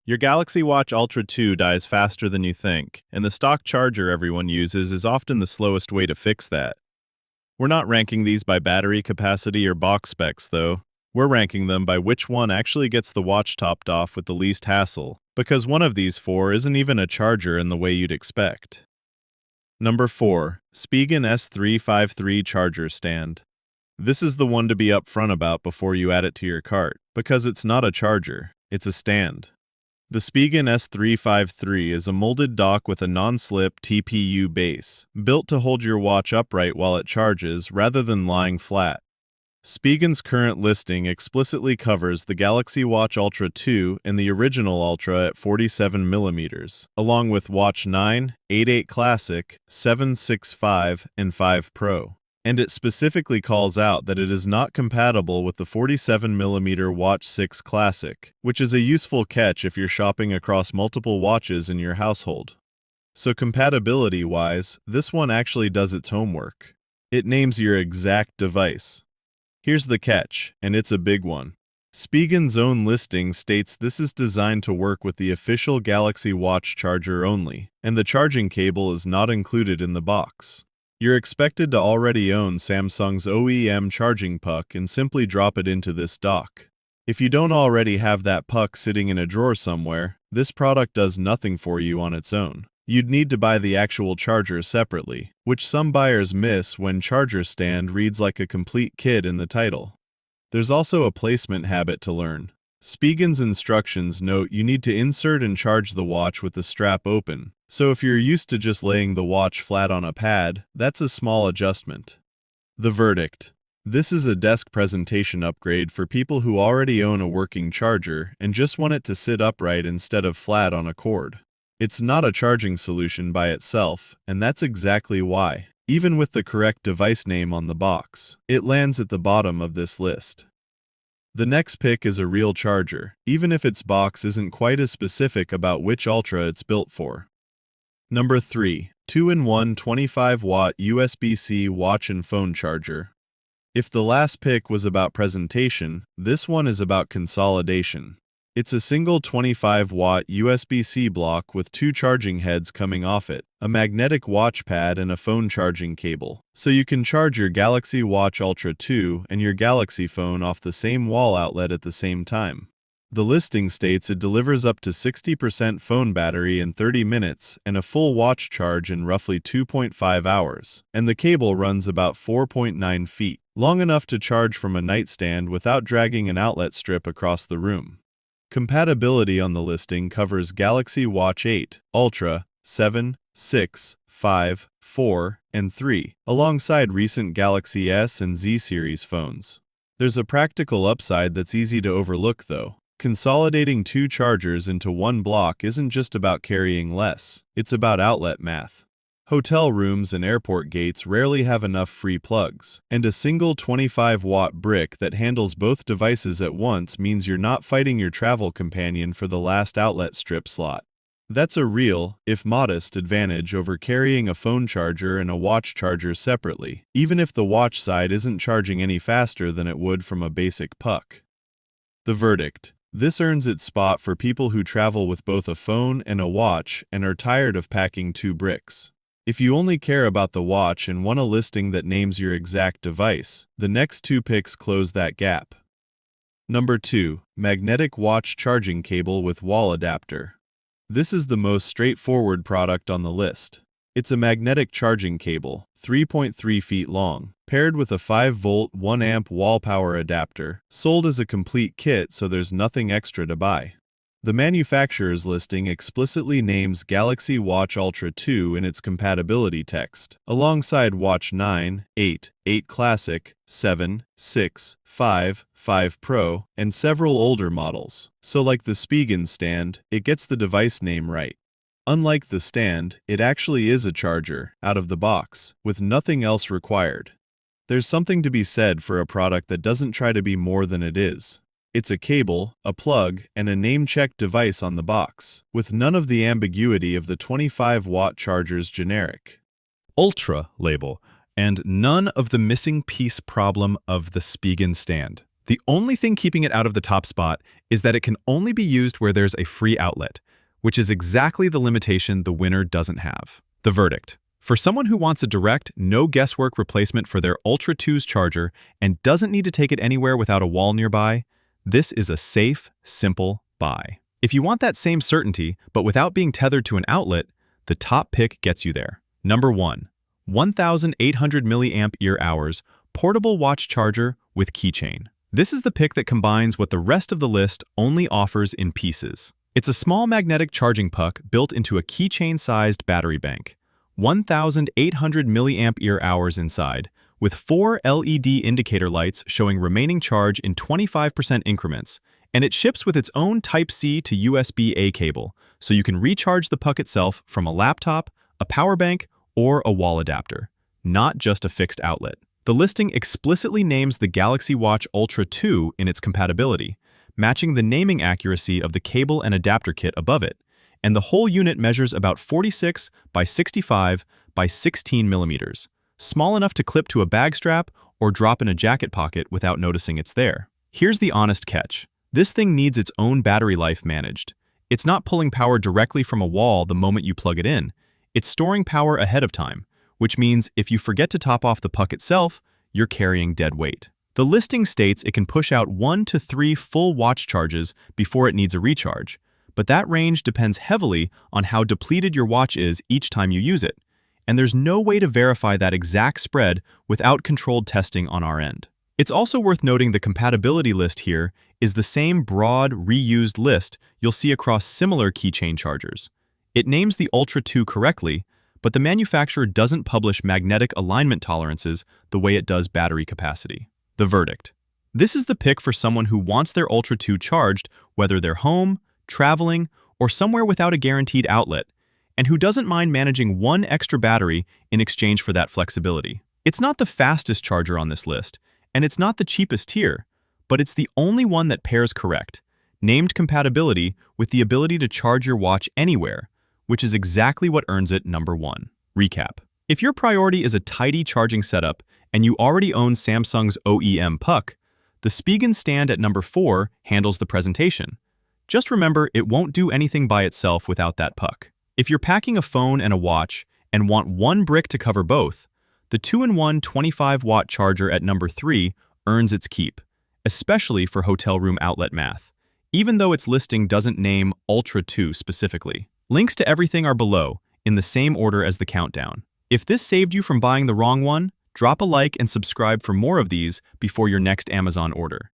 Your Galaxy Watch Ultra 2 dies faster than you think, and the stock charger everyone uses is often the slowest way to fix that. We're not ranking these by battery capacity or box specs, though. We're ranking them by which one actually gets the watch topped off with the least hassle, because one of these four isn't even a charger in the way you'd expect. Number 4. Spigen S353 Charger Stand. This is the one to be upfront about before you add it to your cart, because it's not a charger, it's a stand. The Spigen S353 is a molded dock with a non-slip TPU base, built to hold your watch upright while it charges rather than lying flat. Spigen's current listing explicitly covers the Galaxy Watch Ultra 2 and the original Ultra at 47mm, along with Watch 9, 8.8 Classic, 7.6.5, and 5 Pro. And it specifically calls out that it is not compatible with the 47mm Watch 6 Classic, which is a useful catch if you're shopping across multiple watches in your household. So compatibility-wise, this one actually does its homework. It names your exact device. Here's the catch, and it's a big one. Spigen's own listing states this is designed to work with the official Galaxy Watch charger only, and the charging cable is not included in the box. You're expected to already own Samsung's OEM charging puck and simply drop it into this dock. If you don't already have that puck sitting in a drawer somewhere, this product does nothing for you on its own. You'd need to buy the actual charger separately, which some buyers miss when charger stand reads like a complete kit in the title. There's also a placement habit to learn. Spigen's instructions note you need to insert and charge the watch with the strap open, so if you're used to just laying the watch flat on a pad, that's a small adjustment. The verdict. This is a desk presentation upgrade for people who already own a working charger and just want it to sit upright instead of flat on a cord. It's not a charging solution by itself, and that's exactly why, even with the correct device name on the box, it lands at the bottom of this list. The next pick is a real charger, even if its box isn't quite as specific about which Ultra it's built for. Number 3. 2-in-1 25-watt USB-C watch and phone charger. If the last pick was about presentation, this one is about consolidation. It's a single 25-watt USB-C block with two charging heads coming off it, a magnetic watch pad and a phone charging cable, so you can charge your Galaxy Watch Ultra 2 and your Galaxy phone off the same wall outlet at the same time. The listing states it delivers up to 60% phone battery in 30 minutes and a full watch charge in roughly 2.5 hours, and the cable runs about 4.9 feet, long enough to charge from a nightstand without dragging an outlet strip across the room. Compatibility on the listing covers Galaxy Watch 8, Ultra, 7, 6, 5, 4, and 3, alongside recent Galaxy S and Z series phones. There's a practical upside that's easy to overlook though. Consolidating two chargers into one block isn't just about carrying less, it's about outlet math. Hotel rooms and airport gates rarely have enough free plugs, and a single 25-watt brick that handles both devices at once means you're not fighting your travel companion for the last outlet strip slot. That's a real, if modest, advantage over carrying a phone charger and a watch charger separately, even if the watch side isn't charging any faster than it would from a basic puck. The verdict. This earns its spot for people who travel with both a phone and a watch and are tired of packing two bricks. If you only care about the watch and want a listing that names your exact device, the next two picks close that gap. Number 2. Magnetic watch charging cable with wall adapter. This is the most straightforward product on the list. It's a magnetic charging cable, 3.3 feet long, paired with a 5-volt 1-amp wall power adapter, sold as a complete kit so there's nothing extra to buy. The manufacturer's listing explicitly names Galaxy Watch Ultra 2 in its compatibility text, alongside Watch 9, 8, 8 Classic, 7, 6, 5, 5 Pro, and several older models, so like the Spigen stand, it gets the device name right. Unlike the stand, it actually is a charger, out of the box, with nothing else required. There's something to be said for a product that doesn't try to be more than it is. It's a cable, a plug, and a name-checked device on the box, with none of the ambiguity of the 25-watt charger's generic Ultra label, and none of the missing piece problem of the Spigen stand. The only thing keeping it out of the top spot is that it can only be used where there's a free outlet, which is exactly the limitation the winner doesn't have. The verdict. For someone who wants a direct, no guesswork replacement for their Ultra 2's charger and doesn't need to take it anywhere without a wall nearby, this is a safe, simple buy. If you want that same certainty, but without being tethered to an outlet, the top pick gets you there. Number 1. 1,800 milliamp ear hours portable watch charger with keychain. This is the pick that combines what the rest of the list only offers in pieces. It's a small magnetic charging puck built into a keychain-sized battery bank. 1,800 milliamp ear hours inside, with 4 LED indicator lights showing remaining charge in 25% increments, and it ships with its own Type-C to USB-A cable, so you can recharge the puck itself from a laptop, a power bank, or a wall adapter, not just a fixed outlet. The listing explicitly names the Galaxy Watch Ultra 2 in its compatibility, matching the naming accuracy of the cable and adapter kit above it, and the whole unit measures about 46 by 65 by 16 millimeters, small enough to clip to a bag strap or drop in a jacket pocket without noticing it's there. Here's the honest catch. This thing needs its own battery life managed. It's not pulling power directly from a wall the moment you plug it in. It's storing power ahead of time, which means if you forget to top off the puck itself, you're carrying dead weight. The listing states it can push out 1 to 3 full watch charges before it needs a recharge, but that range depends heavily on how depleted your watch is each time you use it, and there's no way to verify that exact spread without controlled testing on our end. It's also worth noting the compatibility list here is the same broad, reused list you'll see across similar keychain chargers. It names the Ultra 2 correctly, but the manufacturer doesn't publish magnetic alignment tolerances the way it does battery capacity. The verdict. This is the pick for someone who wants their Ultra 2 charged whether they're home, traveling, or somewhere without a guaranteed outlet, and who doesn't mind managing one extra battery in exchange for that flexibility. It's not the fastest charger on this list, and it's not the cheapest tier, but it's the only one that pairs correct, named compatibility with the ability to charge your watch anywhere, which is exactly what earns it number 1. Recap. If your priority is a tidy charging setup and you already own Samsung's OEM puck, the Spigen stand at number 4 handles the presentation. Just remember, it won't do anything by itself without that puck. If you're packing a phone and a watch and want one brick to cover both, the 2-in-1 25-watt charger at number 3 earns its keep, especially for hotel room outlet math, even though its listing doesn't name Ultra 2 specifically. Links to everything are below, in the same order as the countdown. If this saved you from buying the wrong one, drop a like and subscribe for more of these before your next Amazon order.